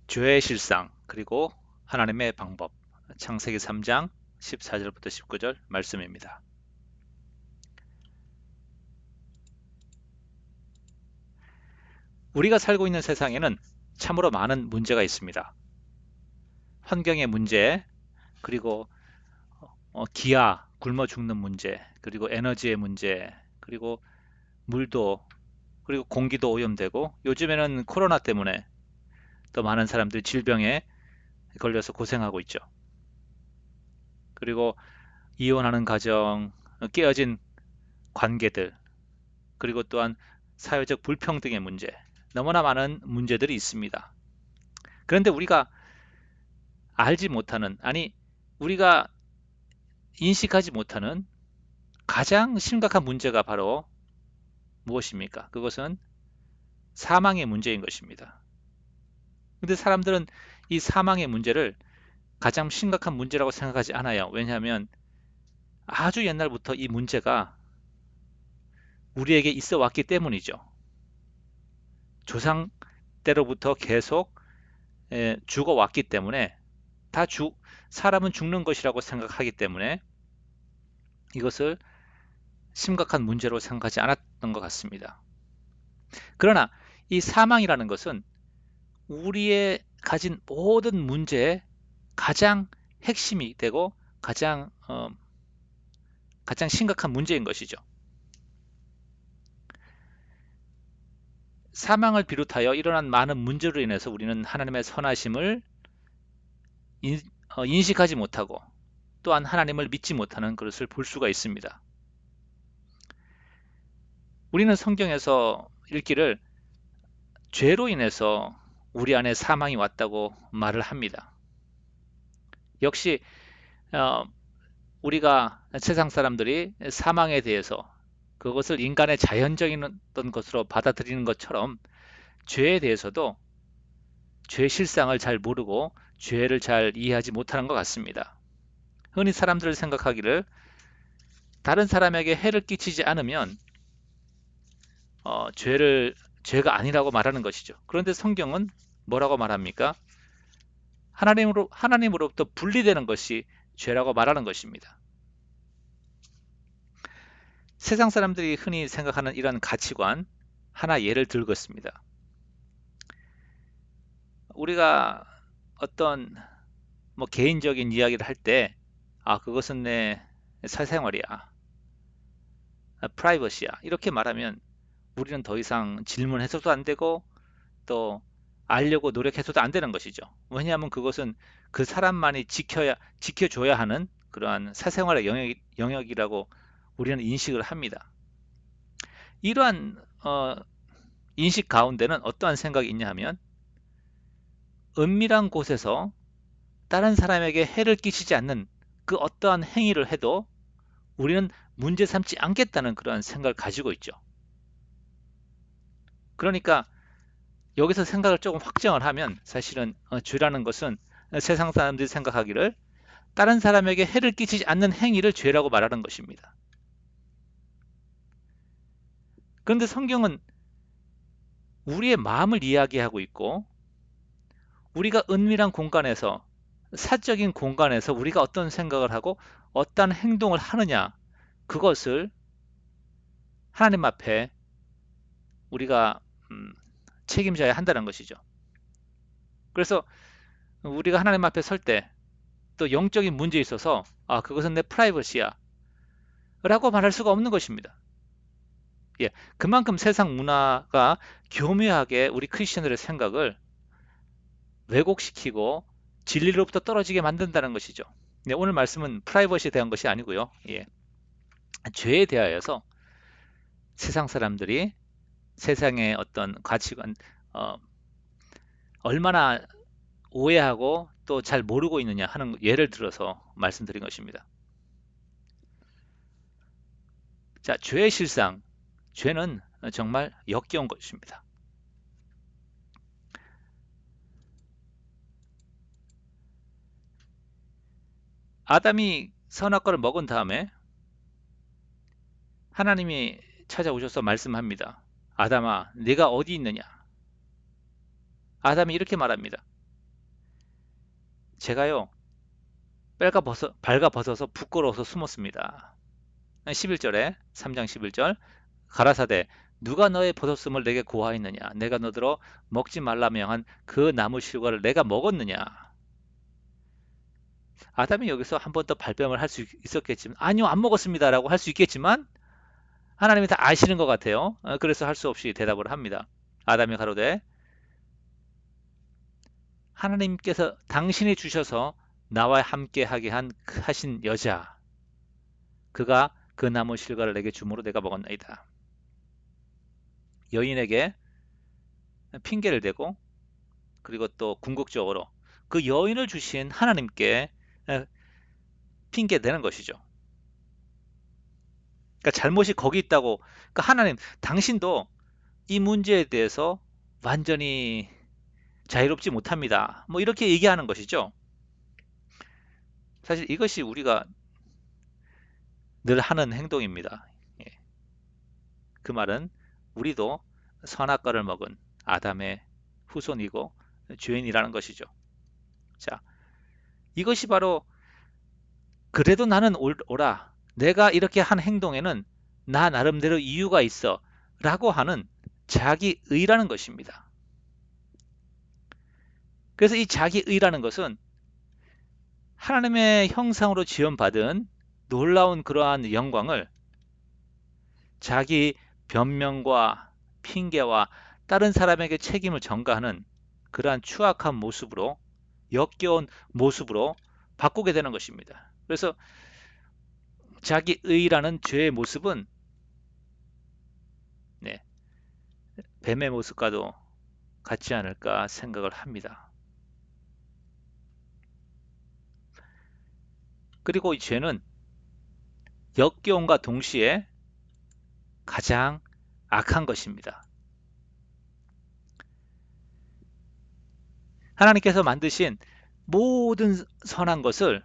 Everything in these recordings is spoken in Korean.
죄의 실상 그리고 하나님의 방법. 창세기 3장 14절부터 19절 말씀입니다. 우리가 살고 있는 세상에는 참으로 많은 문제가 있습니다. 환경의 문제, 그리고 기아, 굶어 죽는 문제, 그리고 에너지의 문제, 그리고 물도, 그리고 공기도 오염되고, 요즘에는 코로나 때문에 더 많은 사람들이 질병에 걸려서 고생하고 있죠. 그리고 이혼하는 가정, 깨어진 관계들, 그리고 또한 사회적 불평등의 문제, 너무나 많은 문제들이 있습니다. 그런데 우리가 알지 못하는, 아니, 우리가 인식하지 못하는 가장 심각한 문제가 바로 무엇입니까? 그것은 사망의 문제인 것입니다. 근데 사람들은 이 사망의 문제를 가장 심각한 문제라고 생각하지 않아요. 왜냐하면 아주 옛날부터 이 문제가 우리에게 있어 왔기 때문이죠. 조상 때로부터 계속 죽어왔기 때문에 다 사람은 죽는 것이라고 생각하기 때문에 이것을 심각한 문제로 생각하지 않았던 것 같습니다. 그러나 이 사망이라는 것은 우리의 가진 모든 문제의 가장 핵심이 되고 가장 심각한 문제인 것이죠. 사망을 비롯하여 일어난 많은 문제로 인해서 우리는 하나님의 선하심을 인식하지 못하고 또한 하나님을 믿지 못하는 것을 볼 수가 있습니다. 우리는 성경에서 읽기를 죄로 인해서 우리 안에 사망이 왔다고 말을 합니다. 역시 어, 우리가 세상 사람들이 사망에 대해서 그것을 인간의 자연적인 어떤 것으로 받아들이는 것처럼 죄에 대해서도 죄의 실상을 잘 모르고 죄를 잘 이해하지 못하는 것 같습니다. 흔히 사람들을 생각하기를 다른 사람에게 해를 끼치지 않으면 죄가 아니라고 말하는 것이죠. 그런데 성경은 뭐라고 말합니까? 하나님으로부터 분리되는 것이 죄라고 말하는 것입니다. 세상 사람들이 흔히 생각하는 이런 가치관 하나 예를 들겠습니다. 우리가 어떤 개인적인 이야기를 할 때, 그것은 내 사생활이야, 프라이버시야, 이렇게 말하면 우리는 더 이상 질문해서도 안 되고 또 알려고 노력해서도 안 되는 것이죠. 왜냐하면 그것은 그 사람만이 지켜줘야 하는 그러한 사생활의 영역이라고 우리는 인식을 합니다. 이러한 인식 가운데는 어떠한 생각이 있냐 하면 은밀한 곳에서 다른 사람에게 해를 끼치지 않는 그 어떠한 행위를 해도 우리는 문제 삼지 않겠다는 그러한 생각을 가지고 있죠. 그러니까 여기서 생각을 조금 확정을 하면 사실은 죄라는 것은 세상 사람들이 생각하기를 다른 사람에게 해를 끼치지 않는 행위를 죄라고 말하는 것입니다. 그런데 성경은 우리의 마음을 이야기하고 있고 우리가 은밀한 공간에서 사적인 공간에서 우리가 어떤 생각을 하고 어떤 행동을 하느냐 그것을 하나님 앞에 우리가 책임져야 한다는 것이죠. 그래서 우리가 하나님 앞에 설 때 또 영적인 문제에 있어서 그것은 내 프라이버시야 라고 말할 수가 없는 것입니다. 예, 그만큼 세상 문화가 교묘하게 우리 크리스천들의 생각을 왜곡시키고 진리로부터 떨어지게 만든다는 것이죠. 네, 오늘 말씀은 프라이버시에 대한 것이 아니고요. 예, 죄에 대하여서 세상 사람들이 세상의 어떤 가치관 어, 얼마나 오해하고 또 잘 모르고 있느냐 하는 예를 들어서 말씀드린 것입니다. 자, 죄의 실상, 죄는 정말 역겨운 것입니다. 아담이 선악과를 먹은 다음에 하나님이 찾아오셔서 말씀합니다. 아담아, 네가 어디 있느냐? 아담이 이렇게 말합니다. 제가요, 발가벗어서 부끄러워서 숨었습니다. 11절에 3장 11절 가라사대 누가 너의 벗었음을 내게 고하였느냐 내가 너더러 먹지 말라 명한 그 나무 실과를 내가 먹었느냐. 아담이 여기서 한 번 더 발뺌을 할 수 있었겠지만 아니요 안 먹었습니다라고 할 수 있겠지만 하나님이 다 아시는 것 같아요. 그래서 할 수 없이 대답을 합니다. 아담이 가로되 하나님께서 당신이 주셔서 나와 함께 하게 하신 여자 그가 그 나무 실과를 내게 주므로 내가 먹었나이다. 여인에게 핑계를 대고 그리고 또 궁극적으로 그 여인을 주신 하나님께 핑계 대는 것이죠. 그러니까 잘못이 거기 있다고. 그러니까 하나님, 당신도 이 문제에 대해서 완전히 자유롭지 못합니다. 뭐 이렇게 얘기하는 것이죠. 사실 이것이 우리가 늘 하는 행동입니다. 예. 그 말은 우리도 선악과를 먹은 아담의 후손이고 죄인이라는 것이죠. 자, 이것이 바로 그래도 나는 옳아. 내가 이렇게 한 행동에는 나 나름대로 이유가 있어. 라고 하는 자기의라는 것입니다. 그래서 이 자기의라는 것은 하나님의 형상으로 지음받은 놀라운 그러한 영광을 자기 변명과 핑계와 다른 사람에게 책임을 전가하는 그러한 추악한 모습으로 역겨운 모습으로 바꾸게 되는 것입니다. 그래서 자기의라는 죄의 모습은 네, 뱀의 모습과도 같지 않을까 생각을 합니다. 그리고 이 죄는 역겨움과 동시에 가장 악한 것입니다. 하나님께서 만드신 모든 선한 것을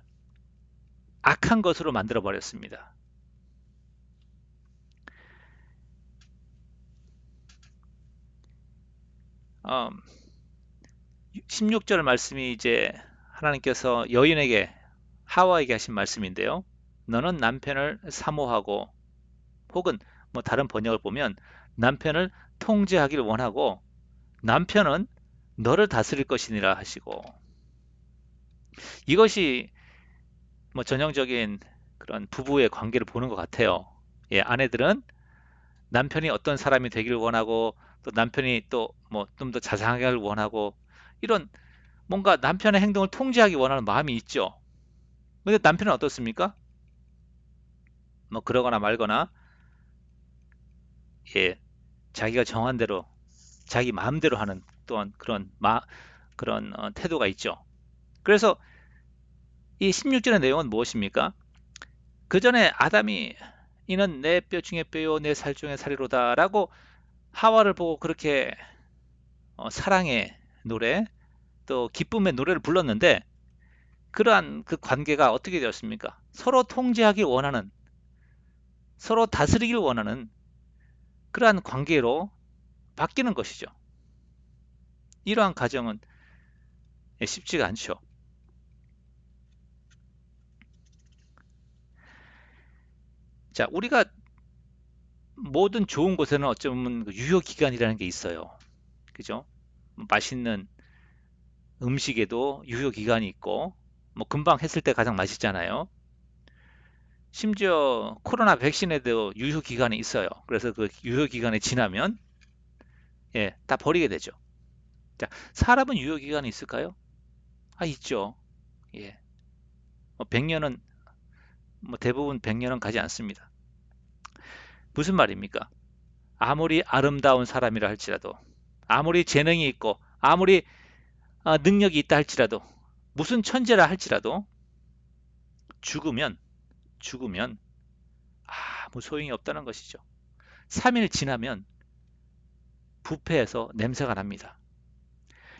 악한 것으로 만들어 버렸습니다. 16절 말씀이 이제 하나님께서 여인에게 하와에게 하신 말씀인데요. 너는 남편을 사모하고 혹은 뭐 다른 번역을 보면 남편을 통제하기를 원하고 남편은 너를 다스릴 것이니라 하시고 이것이 뭐 전형적인 그런 부부의 관계를 보는 것 같아요. 예, 아내들은 남편이 어떤 사람이 되기를 원하고 또 남편이 또 뭐 좀 더 자상하기를 원하고 이런 뭔가 남편의 행동을 통제하기 원하는 마음이 있죠. 근데 남편은 어떻습니까? 뭐 그러거나 말거나 예, 자기가 정한 대로 자기 마음대로 하는 또한 그런 태도가 있죠. 그래서 이 16절의 내용은 무엇입니까? 그 전에 아담이 이는 내 뼈 중에 뼈요 내 살 중에 살이로다라고 하와를 보고 그렇게 사랑의 노래 또 기쁨의 노래를 불렀는데 그러한 그 관계가 어떻게 되었습니까? 서로 통제하기 원하는 서로 다스리길 원하는 그러한 관계로 바뀌는 것이죠. 이러한 가정은 쉽지가 않죠. 자, 우리가 모든 좋은 곳에는 어쩌면 유효 기간이라는 게 있어요. 그죠? 맛있는 음식에도 유효 기간이 있고 뭐 금방 했을 때 가장 맛있잖아요. 심지어 코로나 백신에도 유효 기간이 있어요. 그래서 그 유효 기간이 지나면 예, 다 버리게 되죠. 자, 사람은 유효 기간이 있을까요? 아, 있죠. 예. 100년은 뭐 대부분 100년은 가지 않습니다. 무슨 말입니까? 아무리 아름다운 사람이라 할지라도 아무리 재능이 있고 아무리 능력이 있다 할지라도 무슨 천재라 할지라도 죽으면 죽으면 아무 소용이 없다는 것이죠. 3일 지나면 부패해서 냄새가 납니다.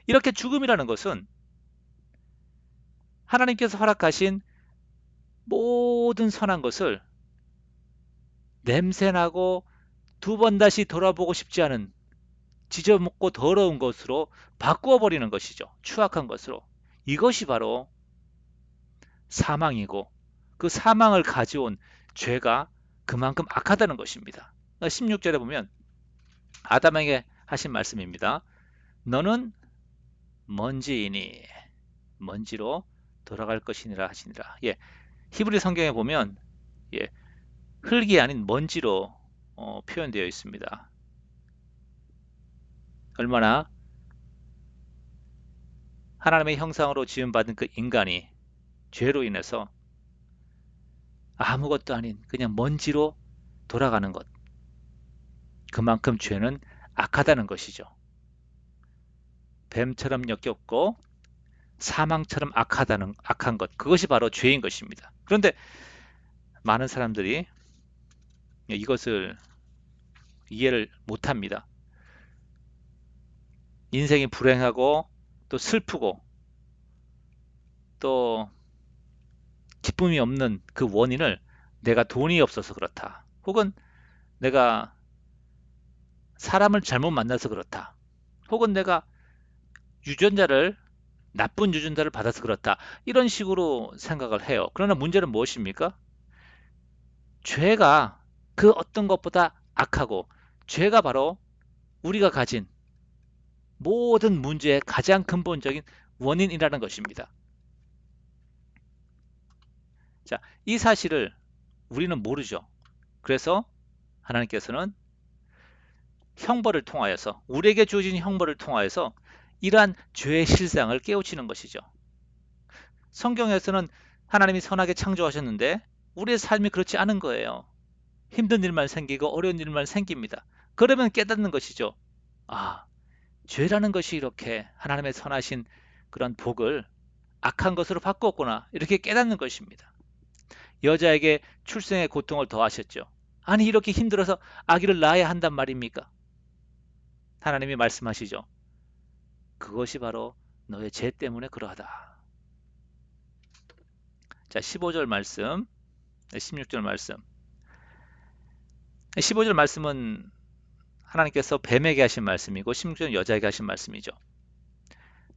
이렇게 죽음이라는 것은 하나님께서 허락하신 모든 선한 것을 냄새나고 두 번 다시 돌아보고 싶지 않은 지저먹고 더러운 것으로 바꾸어 버리는 것이죠. 추악한 것으로. 이것이 바로 사망이고 그 사망을 가져온 죄가 그만큼 악하다는 것입니다. 16절에 보면 아담에게 하신 말씀입니다. 너는 먼지이니 먼지로 돌아갈 것이니라 하시니라. 예, 히브리 성경에 보면 예, 흙이 아닌 먼지로 표현되어 있습니다. 얼마나 하나님의 형상으로 지음받은 그 인간이 죄로 인해서 아무것도 아닌 그냥 먼지로 돌아가는 것. 그만큼 죄는 악하다는 것이죠. 뱀처럼 역겹고 사망처럼 악한 것. 그것이 바로 죄인 것입니다. 그런데 많은 사람들이 이것을 이해를 못합니다. 인생이 불행하고 또 슬프고 또 기쁨이 없는 그 원인을 내가 돈이 없어서 그렇다. 혹은 내가 사람을 잘못 만나서 그렇다. 혹은 내가 유전자를 나쁜 유전자를 받아서 그렇다. 이런 식으로 생각을 해요. 그러나 문제는 무엇입니까? 죄가 그 어떤 것보다 악하고 죄가 바로 우리가 가진 모든 문제의 가장 근본적인 원인이라는 것입니다. 자, 이 사실을 우리는 모르죠. 그래서 하나님께서는 형벌을 통하여서 우리에게 주어진 형벌을 통하여서 이러한 죄의 실상을 깨우치는 것이죠. 성경에서는 하나님이 선하게 창조하셨는데 우리의 삶이 그렇지 않은 거예요. 힘든 일만 생기고 어려운 일만 생깁니다. 그러면 깨닫는 것이죠. 아, 죄라는 것이 이렇게 하나님의 선하신 그런 복을 악한 것으로 바꾸었구나. 이렇게 깨닫는 것입니다. 여자에게 출생의 고통을 더하셨죠. 아니 이렇게 힘들어서 아기를 낳아야 한단 말입니까? 하나님이 말씀하시죠. 그것이 바로 너의 죄 때문에 그러하다. 자, 15절 말씀, 16절 말씀. 15절 말씀은 하나님께서 뱀에게 하신 말씀이고 16절은 여자에게 하신 말씀이죠.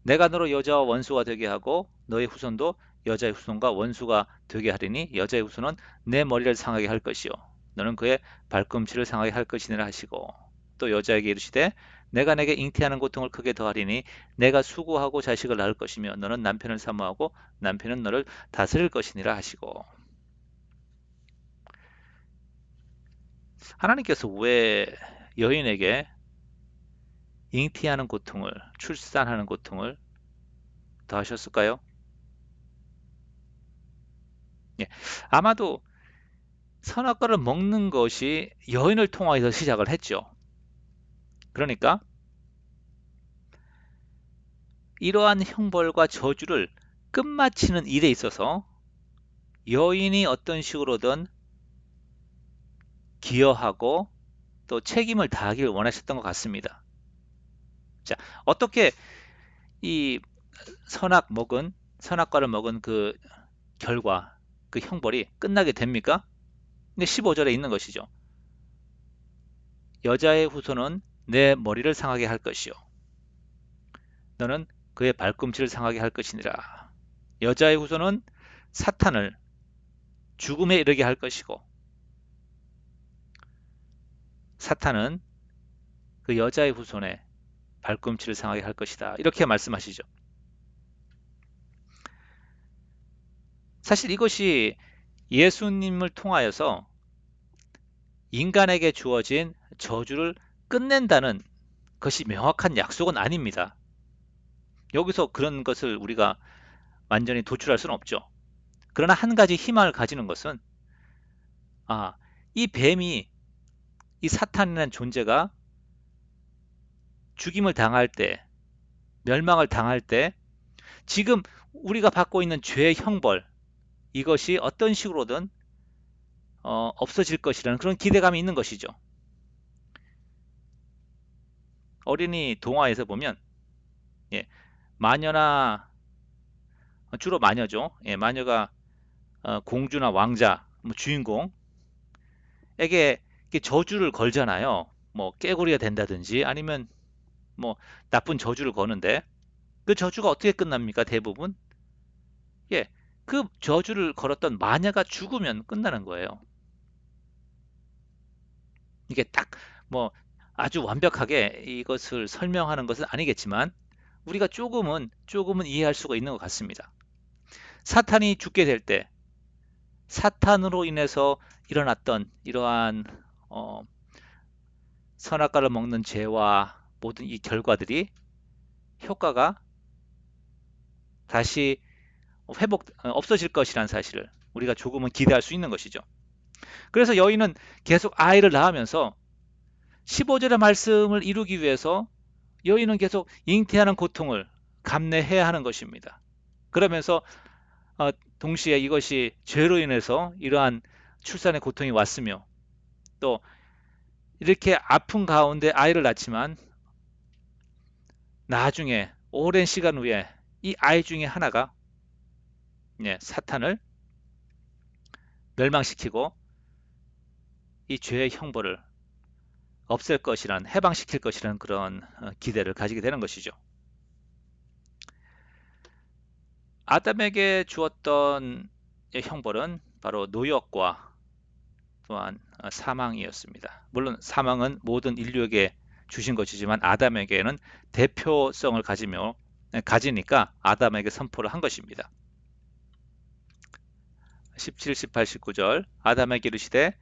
내가 너로 여자와 원수가 되게 하고 너의 후손도 여자의 후손과 원수가 되게 하리니 여자의 후손은 내 머리를 상하게 할 것이요 너는 그의 발꿈치를 상하게 할 것이니라 하시고 또 여자에게 이르시되 내가 내게 잉태하는 고통을 크게 더하리니 내가 수고하고 자식을 낳을 것이며 너는 남편을 사모하고 남편은 너를 다스릴 것이니라 하시고 하나님께서 왜 여인에게 잉태하는 고통을 출산하는 고통을 더하셨을까요? 예, 아마도 선악과를 먹는 것이 여인을 통하여서 시작을 했죠. 그러니까 이러한 형벌과 저주를 끝마치는 일에 있어서 여인이 어떤 식으로든 기여하고 또 책임을 다하기를 원하셨던 것 같습니다. 자, 어떻게 이 선악과를 먹은 그 결과, 그 형벌이 끝나게 됩니까? 근데 15절에 있는 것이죠. 여자의 후손은 내 머리를 상하게 할 것이요. 너는 그의 발꿈치를 상하게 할 것이니라. 여자의 후손은 사탄을 죽음에 이르게 할 것이고 사탄은 그 여자의 후손의 발꿈치를 상하게 할 것이다. 이렇게 말씀하시죠. 사실 이것이 예수님을 통하여서 인간에게 주어진 저주를 끝낸다는 것이 명확한 약속은 아닙니다. 여기서 그런 것을 우리가 완전히 도출할 수는 없죠. 그러나 한 가지 희망을 가지는 것은 이 뱀이 이 사탄이라는 존재가 죽임을 당할 때, 멸망을 당할 때 지금 우리가 받고 있는 죄의 형벌 이것이 어떤 식으로든 없어질 것이라는 그런 기대감이 있는 것이죠. 어린이 동화에서 보면 예, 마녀나 주로 마녀죠. 예, 마녀가 공주나 왕자, 뭐 주인공에게 저주를 걸잖아요. 뭐 깨구리가 된다든지 아니면 뭐 나쁜 저주를 거는데 그 저주가 어떻게 끝납니까? 대부분 예, 그 저주를 걸었던 마녀가 죽으면 끝나는 거예요. 이게 딱 뭐 아주 완벽하게 이것을 설명하는 것은 아니겠지만 우리가 조금은 이해할 수가 있는 것 같습니다. 사탄이 죽게 될 때 사탄으로 인해서 일어났던 이러한 어, 선악과를 먹는 죄와 모든 이 결과들이 효과가 다시 없어질 것이라는 사실을 우리가 조금은 기대할 수 있는 것이죠. 그래서 여인은 계속 아이를 낳으면서 15절의 말씀을 이루기 위해서 여인은 계속 잉태하는 고통을 감내해야 하는 것입니다. 그러면서 어, 동시에 이것이 죄로 인해서 이러한 출산의 고통이 왔으며 또 이렇게 아픈 가운데 아이를 낳지만 나중에 오랜 시간 후에 이 아이 중에 하나가 사탄을 멸망시키고 이 죄의 형벌을 없앨 것이란 해방시킬 것이라는 그런 기대를 가지게 되는 것이죠. 아담에게 주었던 형벌은 바로 노역과 또한 사망이었습니다. 물론 사망은 모든 인류에게 주신 것이지만 아담에게는 대표성을 가지니까 아담에게 선포를 한 것입니다. 17, 18, 19절 아담에게 이르시되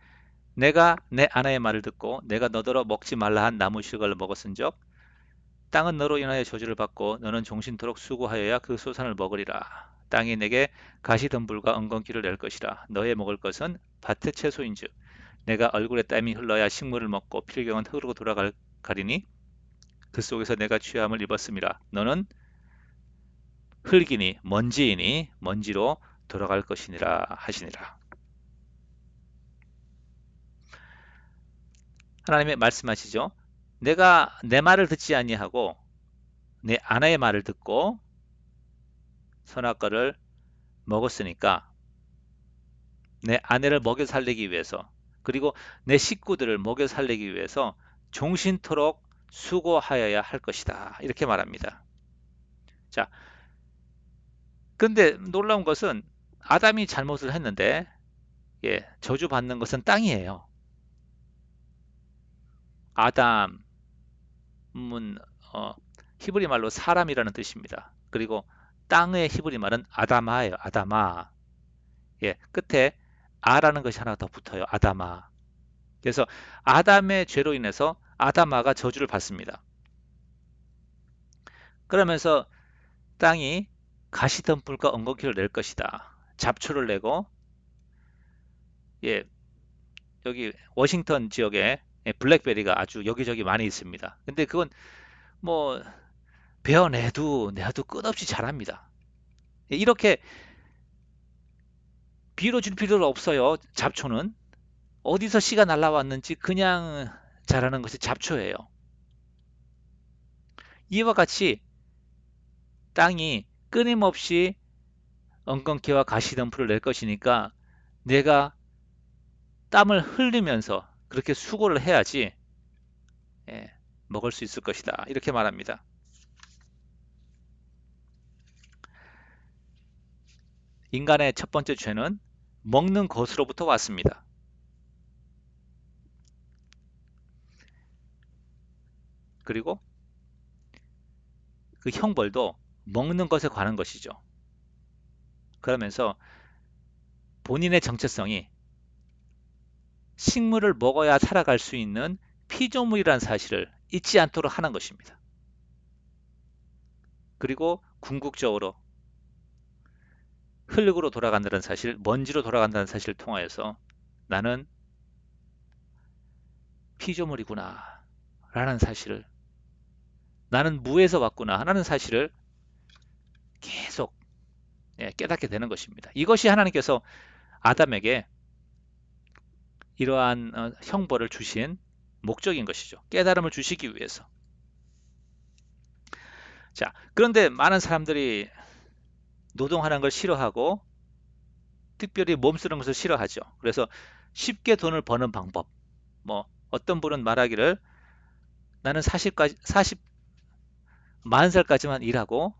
내가 내 아내의 말을 듣고 내가 너더러 먹지 말라 한 나무 실과를 먹었은즉 땅은 너로 인하여 저주를 받고 너는 종신토록 수고하여야 그 소산을 먹으리라. 땅이 내게 가시덤불과 엉겅퀴를 낼 것이라. 너의 먹을 것은 밭의 채소인즉 내가 얼굴에 땀이 흘러야 식물을 먹고 필경은 흙으로 돌아가리니 그 속에서 내가 취함을 입었음이라. 너는 흙이니 먼지이니 먼지로 돌아갈 것이니라 하시니라. 하나님의 말씀하시죠. 내가 내 말을 듣지 아니하고 내 아내의 말을 듣고 선악과를 먹었으니까 내 아내를 먹여 살리기 위해서 그리고 내 식구들을 먹여 살리기 위해서 종신토록 수고하여야 할 것이다. 이렇게 말합니다. 자, 근데 놀라운 것은 아담이 잘못을 했는데 저주받는 것은 땅이에요. 아담은 히브리 말로 사람이라는 뜻입니다. 그리고 땅의 히브리 말은 아다마예요. 아다마. 끝에 아라는 것이 하나 더 붙어요. 아다마. 그래서 아담의 죄로 인해서 아다마가 저주를 받습니다. 그러면서 땅이 가시덤불과 엉겅퀴를 낼 것이다. 잡초를 내고 여기 워싱턴 지역에 블랙베리가 아주 여기저기 많이 있습니다. 근데 그건 뭐 내도 끝없이 자랍니다. 이렇게 비료 줄 필요가 없어요. 잡초는 어디서 씨가 날라왔는지 그냥 자라는 것이 잡초예요. 이와 같이 땅이 끊임없이 엉겅퀴와 가시덤불을 낼 것이니까 내가 땀을 흘리면서 그렇게 수고를 해야지 먹을 수 있을 것이다. 이렇게 말합니다. 인간의 첫 번째 죄는 먹는 것으로부터 왔습니다. 그리고 그 형벌도 먹는 것에 관한 것이죠. 그러면서 본인의 정체성이 식물을 먹어야 살아갈 수 있는 피조물이라는 사실을 잊지 않도록 하는 것입니다. 그리고 궁극적으로 흙으로 돌아간다는 사실, 먼지로 돌아간다는 사실을 통하여서 나는 피조물이구나 라는 사실을, 나는 무에서 왔구나 라는 사실을 계속 깨닫게 되는 것입니다. 이것이 하나님께서 아담에게 이러한 형벌을 주신 목적인 것이죠. 깨달음을 주시기 위해서. 자, 그런데 많은 사람들이 노동하는 걸 싫어하고 특별히 몸 쓰는 것을 싫어하죠. 그래서 쉽게 돈을 버는 방법. 뭐 어떤 분은 말하기를 나는 40만 살까지만 일하고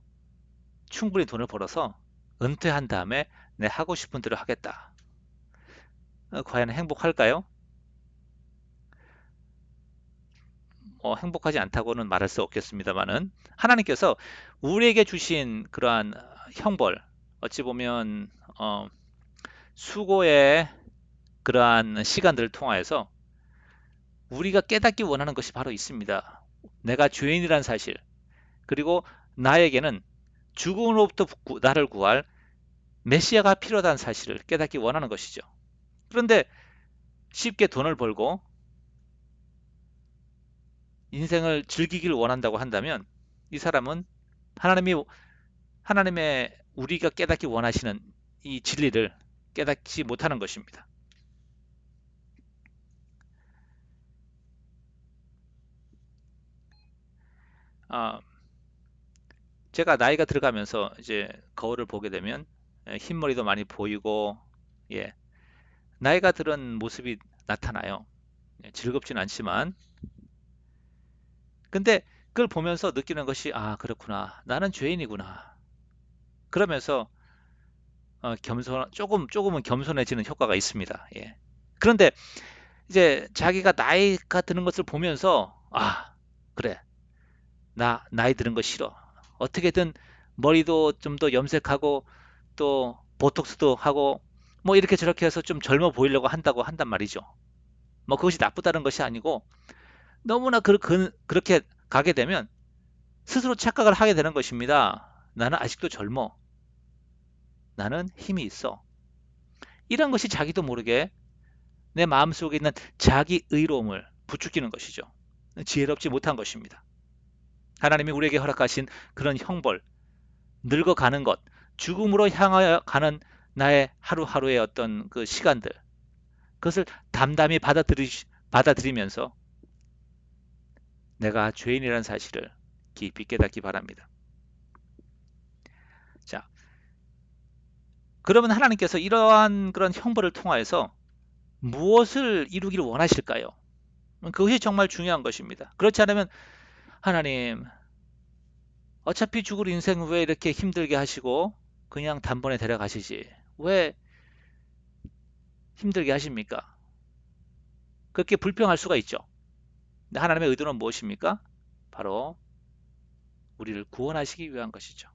충분히 돈을 벌어서 은퇴한 다음에 내 하고 싶은 대로 하겠다. 과연 행복할까요? 행복하지 않다고는 말할 수 없겠습니다만은 하나님께서 우리에게 주신 그러한 형벌, 어찌 보면 수고의 그러한 시간들을 통하여서 우리가 깨닫기 원하는 것이 바로 있습니다. 내가 죄인이란 사실, 그리고 나에게는 죽음으로부터 나를 구할 메시아가 필요하다는 사실을 깨닫기 원하는 것이죠. 그런데 쉽게 돈을 벌고 인생을 즐기기를 원한다고 한다면 이 사람은 하나님이 하나님의 우리가 깨닫기 원하시는 이 진리를 깨닫지 못하는 것입니다. 아, 제가 나이가 들어가면서 이제 거울을 보게 되면 흰머리도 많이 보이고, 예, 나이가 들은 모습이 나타나요. 즐겁진 않지만, 근데 그걸 보면서 느끼는 것이, 아, 그렇구나. 나는 죄인이구나. 그러면서 조금은 겸손해지는 효과가 있습니다. 예. 그런데 이제 자기가 나이가 드는 것을 보면서, 아, 그래. 나이 드는 거 싫어. 어떻게든 머리도 좀 더 염색하고 또 보톡스도 하고 뭐 이렇게 저렇게 해서 좀 젊어 보이려고 한다고 한단 말이죠. 뭐 그것이 나쁘다는 것이 아니고 너무나 그렇게 가게 되면 스스로 착각을 하게 되는 것입니다. 나는 아직도 젊어. 나는 힘이 있어. 이런 것이 자기도 모르게 내 마음속에 있는 자기 의로움을 부추기는 것이죠. 지혜롭지 못한 것입니다. 하나님이 우리에게 허락하신 그런 형벌, 늙어가는 것, 죽음으로 향하여 가는 나의 하루하루의 어떤 그 시간들, 그것을 담담히 받아들이면서 내가 죄인이라는 사실을 깊이 깨닫기 바랍니다. 자, 그러면 하나님께서 이러한 그런 형벌을 통하여서 무엇을 이루기를 원하실까요? 그것이 정말 중요한 것입니다. 그렇지 않으면 하나님, 어차피 죽을 인생 왜 이렇게 힘들게 하시고 그냥 단번에 데려가시지? 왜 힘들게 하십니까? 그렇게 불평할 수가 있죠. 근데 하나님의 의도는 무엇입니까? 바로 우리를 구원하시기 위한 것이죠.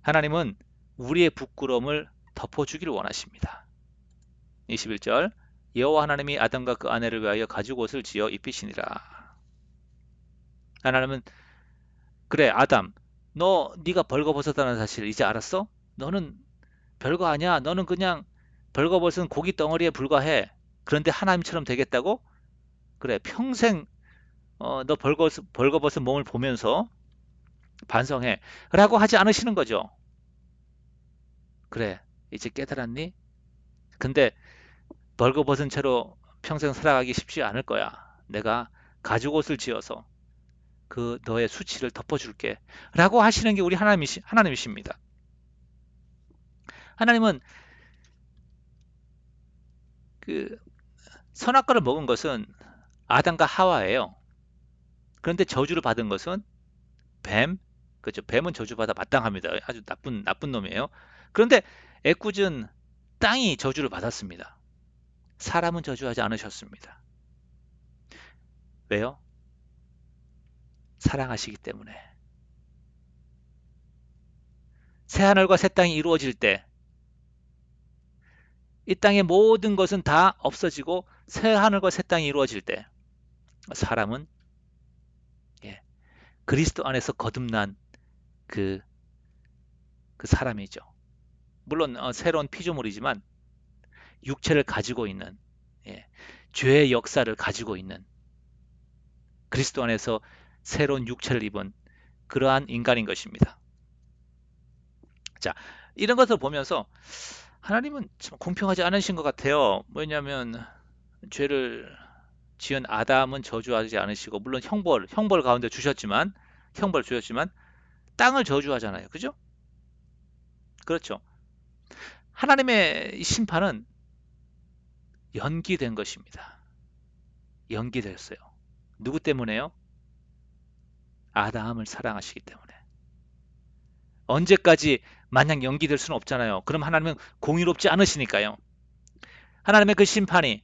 하나님은 우리의 부끄러움을 덮어주기를 원하십니다. 21절 여호와 하나님이 아담과 그 아내를 위하여 가죽 옷을 지어 입히시니라. 하나님은 그래 아담 네가 벌거벗었다는 사실 이제 알았어? 너는 별거 아니야. 너는 그냥 벌거벗은 고기 덩어리에 불과해. 그런데 하나님처럼 되겠다고? 그래 평생 너 벌거벗은 몸을 보면서 반성해. 라고 하지 않으시는 거죠. 그래 이제 깨달았니? 근데 벌거벗은 채로 평생 살아가기 쉽지 않을 거야. 내가 가죽옷을 지어서 그 너의 수치를 덮어줄게. 라고 하시는 게 우리 하나님이십니다. 하나님은 그 선악과를 먹은 것은 아담과 하와예요. 그런데 저주를 받은 것은 뱀, 그렇죠. 뱀은 저주받아 마땅합니다. 아주 나쁜 놈이에요. 그런데 애꿎은 땅이 저주를 받았습니다. 사람은 저주하지 않으셨습니다. 왜요? 사랑하시기 때문에. 새하늘과 새 땅이 이루어질 때 이 땅의 모든 것은 다 없어지고 새하늘과 새 땅이 이루어질 때 사람은 예, 그리스도 안에서 거듭난 그, 그 사람이죠. 물론 새로운 피조물이지만 육체를 가지고 있는 예, 죄의 역사를 가지고 있는 그리스도 안에서 새로운 육체를 입은 그러한 인간인 것입니다. 자, 이런 것을 보면서 하나님은 참 공평하지 않으신 것 같아요. 왜냐하면 죄를 지은 아담은 저주하지 않으시고 물론 형벌 가운데 형벌 주셨지만 땅을 저주하잖아요. 그죠? 그렇죠. 하나님의 심판은 연기된 것입니다. 연기됐어요. 누구 때문에요? 아담을 사랑하시기 때문에. 언제까지 마냥 연기될 수는 없잖아요. 그럼 하나님은 공의롭지 않으시니까요. 하나님의 그 심판이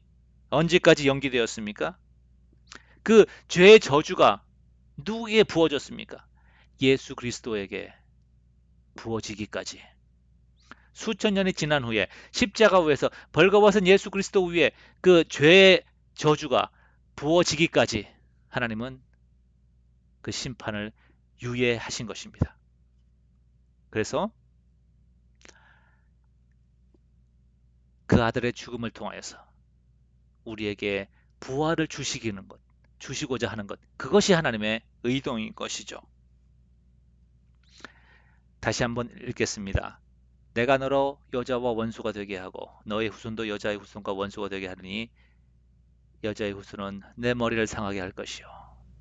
언제까지 연기되었습니까? 그 죄의 저주가 누구에게 부어졌습니까? 예수 그리스도에게 부어지기까지. 수천 년이 지난 후에 십자가 위에서 벌거벗은 예수 그리스도 위에 그 죄의 저주가 부어지기까지 하나님은 그 심판을 유예하신 것입니다. 그래서 그 아들의 죽음을 통하여서 우리에게 부활을 주시고자 하는 것, 그것이 하나님의 의도인 것이죠. 다시 한번 읽겠습니다. 내가 너로 여자와 원수가 되게 하고 너의 후손도 여자의 후손과 원수가 되게 하리니 여자의 후손은 내 머리를 상하게 할 것이요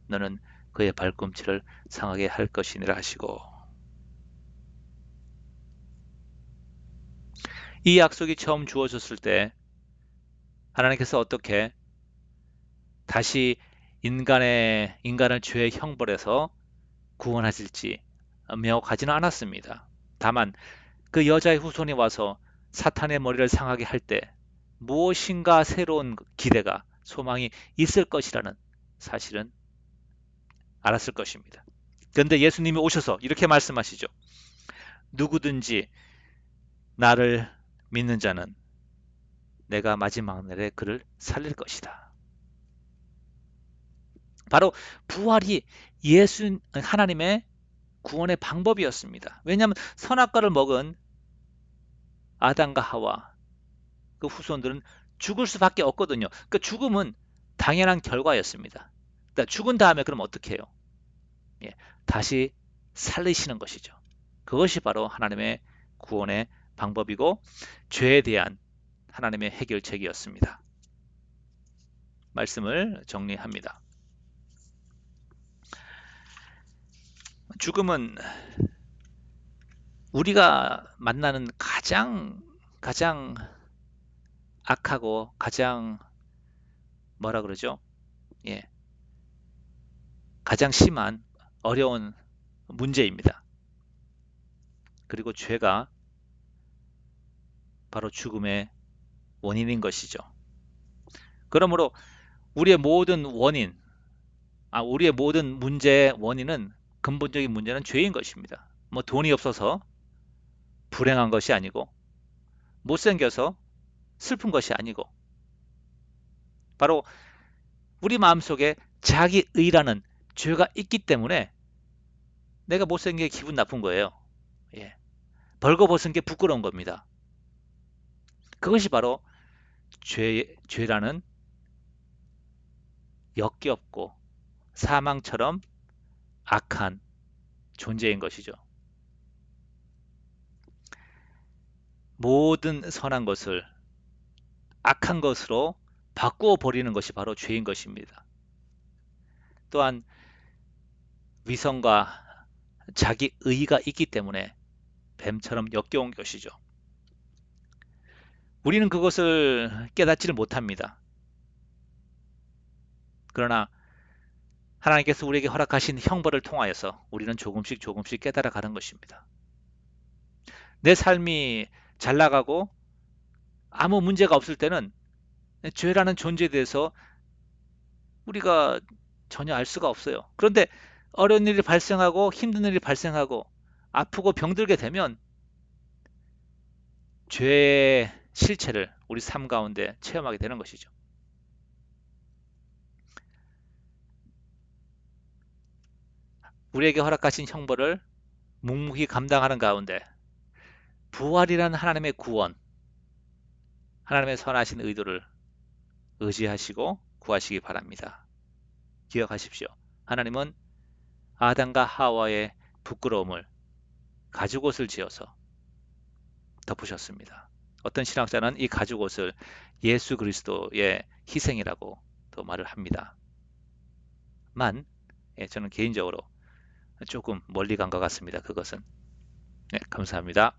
너는 그의 발꿈치를 상하게 할 것이니라 하시고, 이 약속이 처음 주어졌을 때 하나님께서 어떻게 다시 인간을 죄의 형벌에서 구원하실지 명확하지는 않았습니다. 다만 그 여자의 후손이 와서 사탄의 머리를 상하게 할 때 무엇인가 새로운 기대가, 소망이 있을 것이라는 사실은 알았을 것입니다. 그런데 예수님이 오셔서 이렇게 말씀하시죠. 누구든지 나를 믿는 자는 내가 마지막 날에 그를 살릴 것이다. 바로 부활이 하나님의 구원의 방법이었습니다. 왜냐하면 선악과를 먹은 아담과 하와 그 후손들은 죽을 수밖에 없거든요. 그 죽음은 당연한 결과였습니다. 그러니까 죽은 다음에 그럼 어떻게 해요? 예, 다시 살리시는 것이죠. 그것이 바로 하나님의 구원의 방법이고 죄에 대한 하나님의 해결책이었습니다. 말씀을 정리합니다. 죽음은 우리가 만나는 가장 악하고 가장 뭐라 그러죠? 예, 가장 심한 어려운 문제입니다. 그리고 죄가 바로 죽음의 원인인 것이죠. 그러므로 우리의 모든 우리의 모든 문제의 원인은, 근본적인 문제는 죄인 것입니다. 뭐 돈이 없어서 불행한 것이 아니고, 못생겨서 슬픈 것이 아니고, 바로 우리 마음속에 자기의라는 죄가 있기 때문에 내가 못생긴 게 기분 나쁜 거예요. 예. 벌거벗은 게 부끄러운 겁니다. 그것이 바로 죄라는 역겹고 사망처럼 악한 존재인 것이죠. 모든 선한 것을 악한 것으로 바꾸어 버리는 것이 바로 죄인 것입니다. 또한 위선과 자기 의의가 있기 때문에 뱀처럼 역겨운 것이죠. 우리는 그것을 깨닫지를 못합니다. 그러나 하나님께서 우리에게 허락하신 형벌을 통하여서 우리는 조금씩 깨달아 가는 것입니다. 내 삶이 잘 나가고 아무 문제가 없을 때는 죄라는 존재에 대해서 우리가 전혀 알 수가 없어요. 그런데 어려운 일이 발생하고 힘든 일이 발생하고 아프고 병들게 되면 죄의 실체를 우리 삶 가운데 체험하게 되는 것이죠. 우리에게 허락하신 형벌을 묵묵히 감당하는 가운데 부활이라는 하나님의 구원, 하나님의 선하신 의도를 의지하시고 구하시기 바랍니다. 기억하십시오. 하나님은 아담과 하와의 부끄러움을 가죽옷을 지어서 덮으셨습니다. 어떤 신학자는 이 가죽옷을 예수 그리스도의 희생이라고 또 말을 합니다. 저는 개인적으로 조금 멀리 간 것 같습니다. 그것은. 네, 감사합니다.